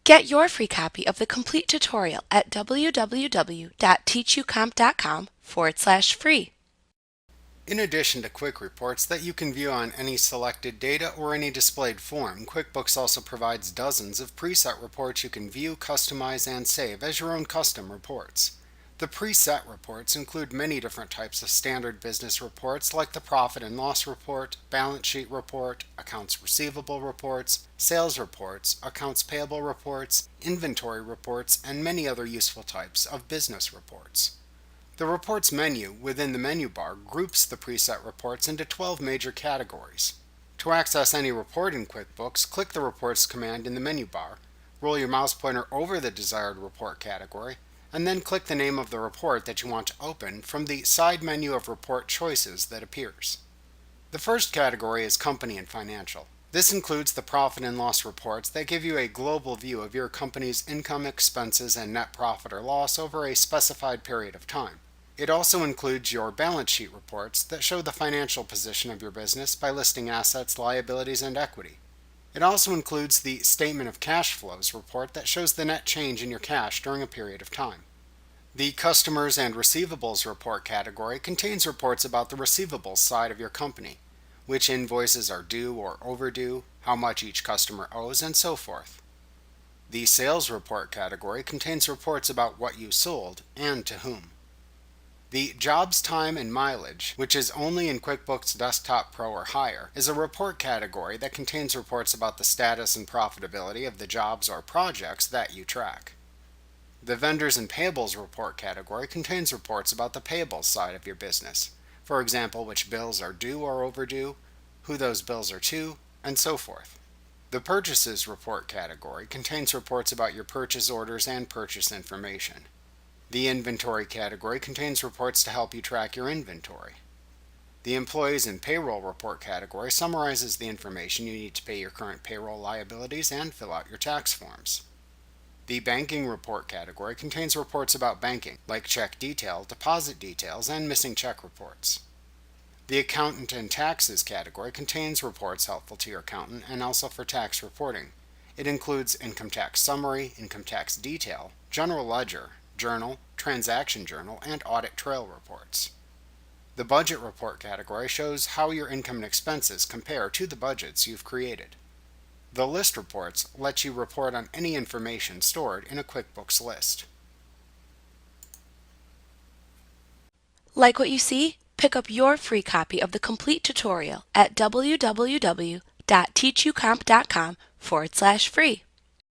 Get your free copy of the complete tutorial at www.teachucomp.com/free. In addition to quick reports that you can view on any selected data or any displayed form, QuickBooks also provides dozens of preset reports you can view, customize, and save as your own custom reports. The preset reports include many different types of standard business reports like the profit and loss report, balance sheet report, accounts receivable reports, sales reports, accounts payable reports, inventory reports, and many other useful types of business reports. The Reports menu within the menu bar groups the preset reports into 12 major categories. To access any report in QuickBooks, click the Reports command in the menu bar, roll your mouse pointer over the desired report category, and then click the name of the report that you want to open from the side menu of report choices that appears. The first category is Company and Financial. This includes the profit and loss reports that give you a global view of your company's income, expenses, and net profit or loss over a specified period of time. It also includes your balance sheet reports that show the financial position of your business by listing assets, liabilities, and equity. It also includes the Statement of Cash Flows report that shows the net change in your cash during a period of time. The Customers and Receivables report category contains reports about the receivables side of your company, which invoices are due or overdue, how much each customer owes, and so forth. The Sales report category contains reports about what you sold and to whom. The Jobs Time and Mileage, which is only in QuickBooks Desktop Pro or higher, is a report category that contains reports about the status and profitability of the jobs or projects that you track. The Vendors and Payables report category contains reports about the payables side of your business, for example, which bills are due or overdue, who those bills are to, and so forth. The Purchases report category contains reports about your purchase orders and purchase information. The Inventory category contains reports to help you track your inventory. The Employees and Payroll report category summarizes the information you need to pay your current payroll liabilities and fill out your tax forms. The Banking report category contains reports about banking, like check detail, deposit details, and missing check reports. The Accountant and Taxes category contains reports helpful to your accountant and also for tax reporting. It includes income tax summary, income tax detail, general ledger, journal, transaction journal, and audit trail reports. The Budget report category shows how your income and expenses compare to the budgets you've created. The List reports let you report on any information stored in a QuickBooks list. Like what you see? Pick up your free copy of the complete tutorial at www.teachucomp.com/free.